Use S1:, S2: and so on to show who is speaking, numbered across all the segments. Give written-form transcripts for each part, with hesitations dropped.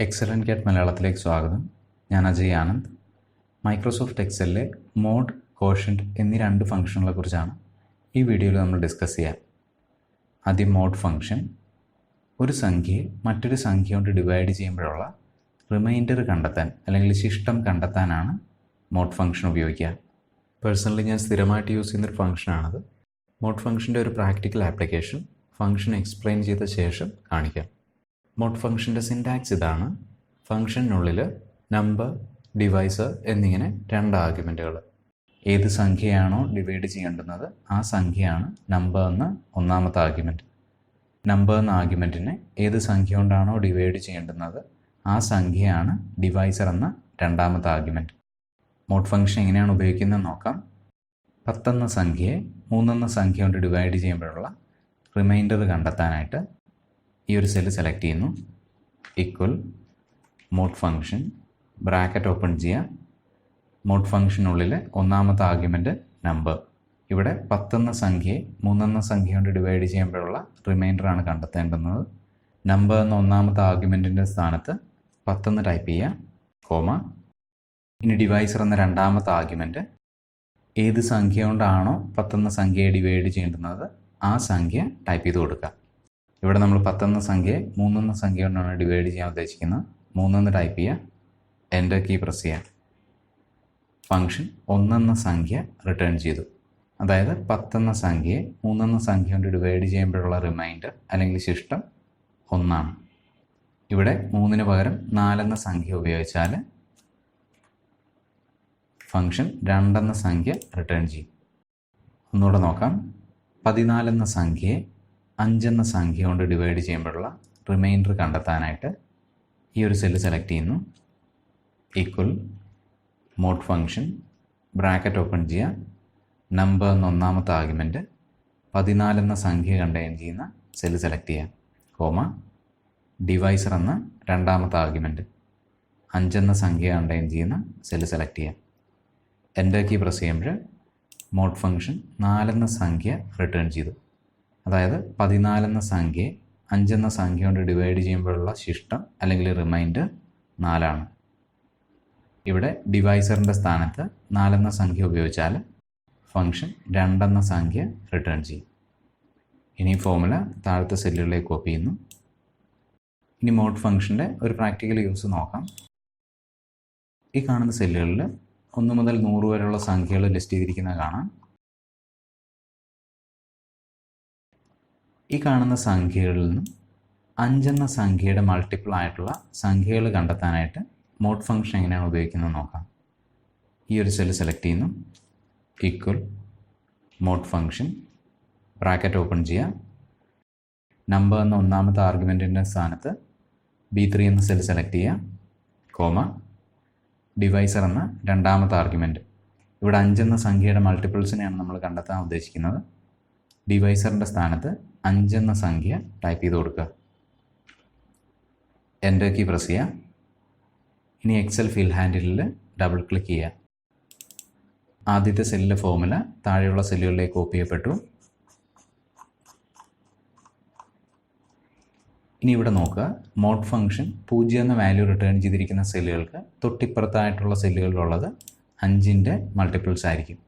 S1: Excellent cat മലയാളത്തിലേക്ക് സ്വാഗതം. ഞാൻ അജയ് ആനന്ദ്. മൈക്രോസോഫ്റ്റ് എക്സലിലെ മോഡ്, ക്വോഷ്യന്റ് എന്നീ രണ്ട് ഫംഗ്ഷനുകളെ കുറിച്ചാണ് ഈ വീഡിയോയിൽ നമ്മൾ ഡിസ്കസ് ചെയ്യാം. ആദ്യം മോഡ് ഫംഗ്ഷൻ. ഒരു സംഖ്യയെ മറ്റൊരു സംഖ്യ കൊണ്ട് ഡിവൈഡ് ചെയ്യുമ്പോഴുള്ള റിമൈൻഡർ കണ്ടെത്താൻ അല്ലെങ്കിൽ ശിഷ്ടം കണ്ടെത്താനാണ് മോഡ് ഫംഗ്ഷൻ ഉപയോഗിക്കുക. പേഴ്സണലി ഞാൻ സ്ഥിരമായിട്ട് യൂസ് ചെയ്യുന്നൊരു ഫംഗ്ഷനാണത്. മോഡ് ഫംഗ്ഷൻ്റെ ഒരു പ്രാക്ടിക്കൽ ആപ്ലിക്കേഷൻ ഫംഗ്ഷൻ എക്സ്പ്ലെയിൻ ചെയ്ത ശേഷം കാണിക്കാം. മോഡ് ഫംഗ്ഷൻ്റെ സിൻടാക്സ് ഇതാണ്. ഫംഗ്ഷനുള്ളിൽ നമ്പർ, ഡിവൈസർ എന്നിങ്ങനെ രണ്ട് ആർഗ്യുമെൻറ്റുകൾ. ഏത് സംഖ്യയാണോ ഡിവൈഡ് ചെയ്യേണ്ടുന്നത് ആ സംഖ്യയാണ് നമ്പർ എന്ന ഒന്നാമത്തെ ആർഗ്യുമെൻറ്റ്. നമ്പർ എന്ന ആർഗ്യുമെൻറ്റിനെ ഏത് സംഖ്യ കൊണ്ടാണോ ഡിവൈഡ് ചെയ്യേണ്ടുന്നത് ആ സംഖ്യയാണ് ഡിവൈസർ എന്ന രണ്ടാമത്തെ ആർഗ്യുമെൻറ്റ്. മോഡ് ഫംഗ്ഷൻ എങ്ങനെയാണ് ഉപയോഗിക്കുന്നത് നോക്കാം. 10 എന്ന സംഖ്യയെ 3 എന്ന സംഖ്യ കൊണ്ട് ഡിവൈഡ് ചെയ്യുമ്പോഴുള്ള റിമൈൻഡർ കണ്ടെത്താനായിട്ട് ഈ ഒരു സെല്ല് സെലക്ട് ചെയ്യുന്നു. Equal mod function, bracket open ചെയ്യുക. മോഡ് ഫംഗ്ഷനുള്ളിൽ ഒന്നാമത്തെ ആർഗ്യുമെൻറ്റ് നമ്പർ. ഇവിടെ 10 എന്ന സംഖ്യയെ 3 എന്ന സംഖ്യ കൊണ്ട് ഡിവൈഡ് ചെയ്യുമ്പോഴുള്ള റിമൈൻഡറാണ് കണ്ടെത്തേണ്ടുന്നത്. നമ്പർ എന്ന ഒന്നാമത്തെ ആർഗ്യുമെൻറ്റിൻ്റെ സ്ഥാനത്ത് 10 എന്ന് ടൈപ്പ് ചെയ്യുക, കോമ. ഇനി ഡിവൈസർ എന്ന രണ്ടാമത്തെ ആർഗ്യുമെൻറ്റ് ഏത് സംഖ്യ കൊണ്ടാണോ 10 എന്ന സംഖ്യയെ ഡിവൈഡ് ചെയ്യേണ്ടുന്നത് ആ സംഖ്യ ടൈപ്പ് ചെയ്ത് കൊടുക്കുക. ഇവിടെ നമ്മൾ 10 എന്ന സംഖ്യയെ 3 എന്ന സംഖ്യ കൊണ്ടാണ് ഡിവൈഡ് ചെയ്യാൻ ഉദ്ദേശിക്കുന്നത്. 3 എന്ന് ടൈപ്പ് ചെയ്യുക, എൻ്റർ കീ പ്രസ് ചെയ്യുക. ഫംഗ്ഷൻ 1 എന്ന സംഖ്യ റിട്ടേൺ ചെയ്തു. അതായത് 10 എന്ന സംഖ്യയെ 3 എന്ന സംഖ്യ കൊണ്ട് ഡിവൈഡ് ചെയ്യുമ്പോഴുള്ള റിമൈൻഡർ അല്ലെങ്കിൽ ശിഷ്ടം 1 ആണ്. ഇവിടെ 3ന് പകരം 4 എന്ന സംഖ്യ ഉപയോഗിച്ചാൽ ഫംഗ്ഷൻ 2 എന്ന സംഖ്യ റിട്ടേൺ ചെയ്യും. ഒന്നുകൂടെ നോക്കാം. 14 എന്ന സംഖ്യയെ 5 എന്ന സംഖ്യ കൊണ്ട് ഡിവൈഡ് ചെയ്യുമ്പോഴുള്ള റിമൈൻഡർ കണ്ടെത്താനായിട്ട് ഈ ഒരു സെല്ല് സെലക്ട് ചെയ്യുന്നു. Equal mod function, bracket open ചെയ്യുക. നമ്പർ എന്ന ഒന്നാമത്തെ ആർഗ്യുമെൻറ്റ് 14 എന്ന സംഖ്യ കണ്ടെയ്ൻ ചെയ്യുന്ന സെല്ല് സെലക്ട് ചെയ്യുക, കോമ. ഡിവൈസർ എന്ന രണ്ടാമത്തെ ആർഗ്യുമെൻറ്റ് 5 എന്ന സംഖ്യ കണ്ടെയ്ൻ ചെയ്യുന്ന സെല്ല് സെലക്ട് ചെയ്യുക. എൻ്റർ കീ പ്രസ് ചെയ്യുമ്പോൾ മോഡ് ഫംഗ്ഷൻ 4 എന്ന സംഖ്യ റിട്ടേൺ ചെയ്തു. അതായത് 14 എന്ന സംഖ്യയെ 5 എന്ന സംഖ്യ കൊണ്ട് ഡിവൈഡ് ചെയ്യുമ്പോഴുള്ള ശിഷ്ടം അല്ലെങ്കിൽ റിമൈൻഡർ 4 ആണ്. ഇവിടെ ഡിവൈസറിൻ്റെ സ്ഥാനത്ത് 4 എന്ന സംഖ്യ ഉപയോഗിച്ചാൽ ഫംഗ്ഷൻ 2 എന്ന സംഖ്യ റിട്ടേൺ ചെയ്യും. ഇനി ഫോർമുല താഴത്തെ സെല്ലുകളിലേക്ക് കോപ്പി ചെയ്യുന്നു. ഇനി മോഡ് ഫംഗ്ഷൻ്റെ ഒരു പ്രാക്ടിക്കൽ യൂസ് നോക്കാം. ഈ കാണുന്ന സെല്ലുകളിൽ 1 മുതൽ 100 വരെയുള്ള സംഖ്യകൾ ലിസ്റ്റ് ചെയ്തിരിക്കുന്നത് കാണാം. ഈ കാണുന്ന സംഖ്യകളിൽ നിന്നും 5 എന്ന സംഖ്യയുടെ മൾട്ടിപ്പിൾ ആയിട്ടുള്ള സംഖ്യകൾ കണ്ടെത്താനായിട്ട് മോഡ് ഫംഗ്ഷൻ എങ്ങനെയാണ് ഉപയോഗിക്കുന്നത് നോക്കാം. ഈ ഒരു സെല്ല് സെലക്ട് ചെയ്യുന്നു. Equal mod function, bracket open ചെയ്യുക. നമ്പർ എന്ന ഒന്നാമത്തെ ആർഗ്യുമെൻറ്റിൻ്റെ സ്ഥാനത്ത് B3 എന്ന സെല്ല് സെലക്ട് ചെയ്യുക, കോമ. ഡിവൈസർ എന്ന രണ്ടാമത്തെ ആർഗ്യുമെൻറ്റ്. ഇവിടെ 5 എന്ന സംഖ്യയുടെ മൾട്ടിപ്പിൾസിനെയാണ് നമ്മൾ കണ്ടെത്താൻ ഉദ്ദേശിക്കുന്നത്. ഡിവൈസറിൻ്റെ സ്ഥാനത്ത് 5 എന്ന സംഖ്യ ടൈപ്പ് ചെയ്ത് കൊടുക്കുക. എൻ്റർ കീ പ്രസ് ചെയ്യുക. ഇനി എക്സൽ ഫിൽ ഹാൻഡിലിൽ ഡബിൾ ക്ലിക്ക് ചെയ്യുക. ആദ്യത്തെ സെല്ലിലെ ഫോർമുല താഴെയുള്ള സെല്ലുകളിലേക്ക് കോപ്പി ചെയ്യപ്പെട്ടു. ഇനി ഇവിടെ നോക്കുക. മോഡ് ഫംഗ്ഷൻ 0 എന്ന വാല്യൂ റിട്ടേൺ ചെയ്തിരിക്കുന്ന സെല്ലുകൾക്ക് തൊട്ടിപ്പുറത്തായിട്ടുള്ള സെല്ലുകളിലുള്ളത് 5ൻ്റെ മൾട്ടിപ്പിൾസ് ആയിരിക്കും.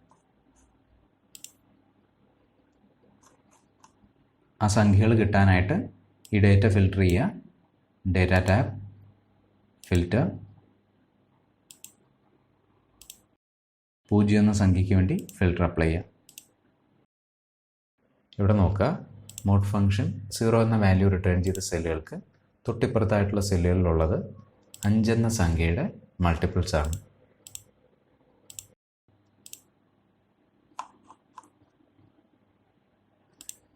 S1: ആ സംഖ്യകൾ കിട്ടാനായിട്ട് ഈ ഡേറ്റ ഫിൽട്ടർ ചെയ്യുക. Data tab, filter. 0 എന്ന സംഖ്യയ്ക്ക് വേണ്ടി ഫിൽട്ടർ അപ്ലൈ ചെയ്യുക. ഇവിടെ നോക്കുക. മോഡ് ഫംഗ്ഷൻ 0 എന്ന വാല്യൂ റിട്ടേൺ ചെയ്ത സെല്ലുകൾക്ക് തൊട്ടിപ്പുറത്തായിട്ടുള്ള സെല്ലുകളിലുള്ളത് 5 എന്ന സംഖ്യയുടെ മൾട്ടിപ്പിൾസ് ആണ്.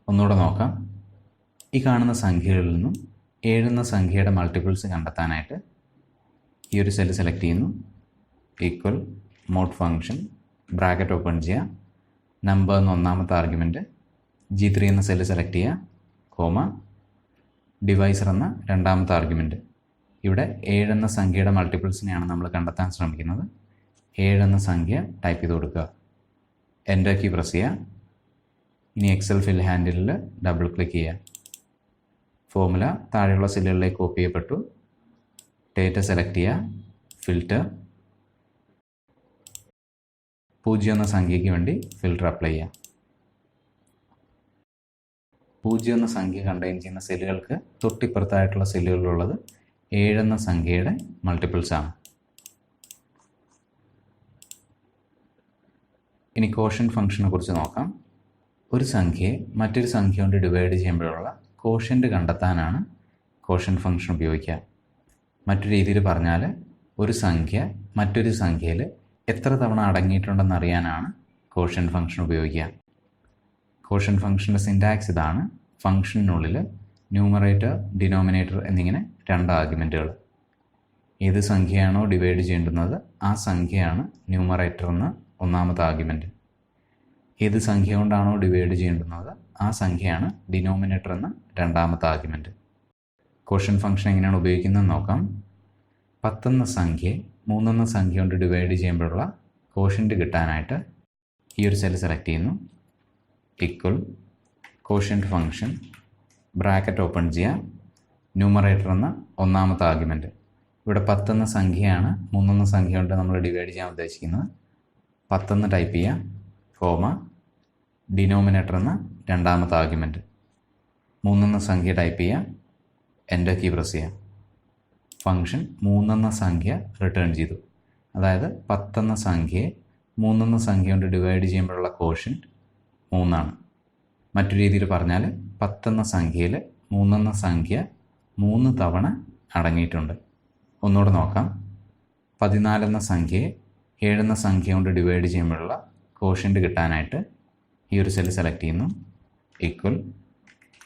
S1: ഒന്നുകൂടെ നോക്കാം. ഈ കാണുന്ന സംഖ്യകളിൽ നിന്നും 7 എന്ന സംഖ്യയുടെ മൾട്ടിപ്പിൾസ് കണ്ടെത്താനായിട്ട് ഈ ഒരു സെല്ല് സെലക്ട് ചെയ്യുന്നു. Equal mod function, bracket open ചെയ്യുക. നമ്പർ എന്ന ഒന്നാമത്തെ ആർഗ്യുമെൻറ്റ് G3 എന്ന സെല്ല് സെലക്ട് ചെയ്യുക, കോമ. ഡിവൈസർ എന്ന രണ്ടാമത്തെ ആർഗ്യുമെൻറ്റ്. ഇവിടെ 7 എന്ന സംഖ്യയുടെ മൾട്ടിപ്പിൾസിനെയാണ് നമ്മൾ കണ്ടെത്താൻ ശ്രമിക്കുന്നത്. 7 എന്ന സംഖ്യ ടൈപ്പ് ചെയ്ത് കൊടുക്കുക. എൻ്റർ കീ പ്രസ് ചെയ്യുക. ഇനി എക്സൽ ഫിൽ ഹാൻഡിലിൽ ഡബിൾ ക്ലിക്ക് ചെയ്യുക. ഫോർമുല താഴെയുള്ള സെല്ലുകളിലേക്ക് കോപ്പി ചെയ്യപ്പെട്ടു. ഡേറ്റ സെലക്ട് ചെയ്യുക. ഫിൽറ്റർ 0 എന്ന സംഖ്യയ്ക്ക് വേണ്ടി ഫിൽറ്റർ അപ്ലൈ ചെയ്യുക. 0 എന്ന സംഖ്യ കണ്ടെയ്ൻ ചെയ്യുന്ന സെല്ലുകൾക്ക് തൊട്ടിപ്പുറത്തായിട്ടുള്ള സെല്ലുകളിലുള്ളത് 7 എന്ന സംഖ്യയുടെ മൾട്ടിപ്പിൾസ് ആണ്. ഇനി കോഷ്യന്റ് ഫംഗ്ഷനെ കുറിച്ച് നോക്കാം. ഒരു സംഖ്യയെ മറ്റൊരു സംഖ്യ കൊണ്ട് ഡിവൈഡ് ചെയ്യുമ്പോഴുള്ള കോഷ്യന്റ് കണ്ടെത്താനാണ് കോഷ്യന്റ് ഫംഗ്ഷൻ ഉപയോഗിക്കുക. മറ്റൊരു രീതിയിൽ പറഞ്ഞാൽ ഒരു സംഖ്യ മറ്റൊരു സംഖ്യയിൽ എത്ര തവണ അടങ്ങിയിട്ടുണ്ടെന്ന് അറിയാനാണ് കോഷ്യന്റ് ഫംഗ്ഷൻ ഉപയോഗിക്കുക. കോഷ്യന്റ് ഫംഗ്ഷൻ്റെ സിൻടാക്സ് ഇതാണ്. ഫംഗ്ഷനുള്ളിൽ ന്യൂമറേറ്റർ, ഡിനോമിനേറ്റർ എന്നിങ്ങനെ 2 ആർഗ്യുമെൻറ്റുകൾ. ഏത് സംഖ്യയാണോ ഡിവൈഡ് ചെയ്യേണ്ടുന്നത് ആ സംഖ്യയാണ് ന്യൂമറേറ്റർ എന്ന് ഒന്നാമത്തെ ആർഗ്യുമെൻറ്റ്. ഏത് സംഖ്യ കൊണ്ടാണോ ഡിവൈഡ് ചെയ്യേണ്ടുന്നത് ആ സംഖ്യയാണ് ഡിനോമിനേറ്റർ എന്ന രണ്ടാമത്തെ ആർഗ്യുമെൻറ്റ്. കോഷ്യന്റ് ഫംഗ്ഷൻ എങ്ങനെയാണ് ഉപയോഗിക്കുന്നതെന്ന് നോക്കാം. 10 എന്ന സംഖ്യയെ 3 എന്ന സംഖ്യ കൊണ്ട് ഡിവൈഡ് ചെയ്യുമ്പോഴുള്ള കോഷ്യന്റ് കിട്ടാനായിട്ട് ഈ ഒരു സെൽ സെലക്ട് ചെയ്യുന്നു. Equal quotient function bracket open ചെയ്യുക. ന്യൂമറേറ്റർ എന്ന ഒന്നാമത്തെ ആർഗ്യുമെൻറ്റ്. ഇവിടെ 10 എന്ന സംഖ്യയാണ് 3 എന്ന സംഖ്യ കൊണ്ട് നമ്മൾ ഡിവൈഡ് ചെയ്യാൻ ഉദ്ദേശിക്കുന്നത്. 10 എന്ന് ടൈപ്പ് ചെയ്യുക. കോമ ഡിനോമിനേറ്റർ എന്ന രണ്ടാമത്തെ ആർഗ്യുമെൻറ്റ്. 3 എന്ന സംഖ്യ ടൈപ്പ് ചെയ്യുക. എൻ്റർ കീ പ്രസ് ചെയ്യുക. ഫംഗ്ഷൻ 3 എന്ന സംഖ്യ റിട്ടേൺ ചെയ്തു. അതായത് 10 എന്ന സംഖ്യയെ 3 എന്ന സംഖ്യ കൊണ്ട് ഡിവൈഡ് ചെയ്യുമ്പോഴുള്ള കോഷ്യന്റ് 3 ആണ്. മറ്റൊരു രീതിയിൽ പറഞ്ഞാൽ 10 എന്ന സംഖ്യയിൽ 3 എന്ന സംഖ്യ 3 തവണ അടങ്ങിയിട്ടുണ്ട്. ഒന്നുകൂടെ നോക്കാം. 14 എന്ന സംഖ്യയെ 7 എന്ന സംഖ്യ കൊണ്ട് ഡിവൈഡ് ചെയ്യുമ്പോഴുള്ള കോഷ്യന്റ് കിട്ടാനായിട്ട് ഈ ഒരു സെൽ സെലക്ട് ചെയ്യുന്നു. Equal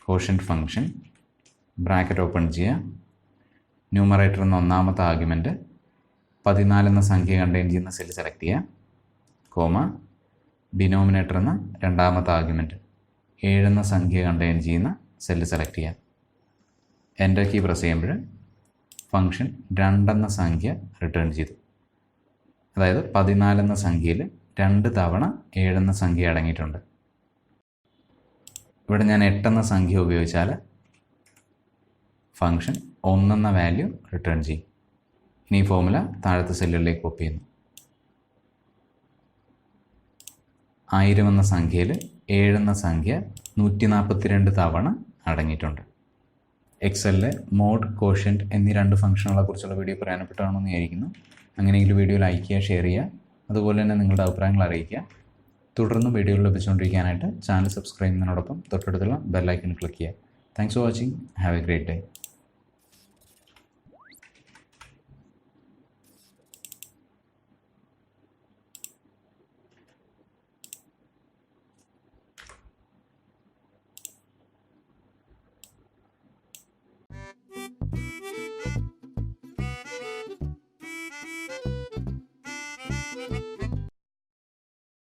S1: quotient function bracket open ചെയ്യുക. ന്യൂമറേറ്റർ എന്ന ഒന്നാമത്തെ ആർഗ്യുമെൻറ്റ് 14 എന്ന സംഖ്യ കണ്ടെയ്ൻ ചെയ്യുന്ന സെൽ സെലക്ട് ചെയ്യുക. കോമ ഡിനോമിനേറ്റർ എന്ന രണ്ടാമത്തെ ആർഗ്യുമെൻറ്റ് 7 എന്ന സംഖ്യ കണ്ടെയ്ൻ ചെയ്യുന്ന സെൽ സെലക്ട് ചെയ്യുക. എൻ്റർ കീ പ്രസ് ചെയ്യുമ്പോൾ ഫംഗ്ഷൻ 2 എന്ന സംഖ്യ റിട്ടേൺ ചെയ്തു. അതായത് 14 എന്ന സംഖ്യയിൽ 2 തവണ 7 എന്ന സംഖ്യ അടങ്ങിയിട്ടുണ്ട്. ഇവിടെ ഞാൻ 8 എന്ന സംഖ്യ ഉപയോഗിച്ചാൽ ഫംഗ്ഷൻ 1 എന്ന വാല്യൂ റിട്ടേൺ ചെയ്യും. ഇനി ഈ ഫോർമുല താഴത്തെ സെല്ലുകളിലേക്ക് കോപ്പി ചെയ്യുന്നു. 1000 എന്ന സംഖ്യയിൽ 7 എന്ന സംഖ്യ 142 തവണ അടങ്ങിയിട്ടുണ്ട്. എക്സലിലെ മോഡ്, കോഷ്യന്റ് എന്നീ 2 ഫംഗ്ഷനുകളെ കുറിച്ചുള്ള വീഡിയോ പ്രയോജനപ്പെട്ടാണെന്ന് വിചാരിക്കുന്നു. അങ്ങനെയെങ്കിൽ വീഡിയോ ലൈക്ക് ചെയ്യുക, ഷെയർ ചെയ്യുക, അതുപോലെ തന്നെ നിങ്ങളുടെ അഭിപ്രായങ്ങൾ അറിയിക്കുക. തുടർന്ന് വീഡിയോകൾ ലഭിച്ചുകൊണ്ടിരിക്കാനായിട്ട് ചാനൽ സബ്സ്ക്രൈബ് ചെയ്യുന്നതിനോടൊപ്പം തൊട്ടടുത്തുള്ള ബെൽ ഐക്കൺ ക്ലിക്ക് ചെയ്യുക. Thanks for watching. Have A great day.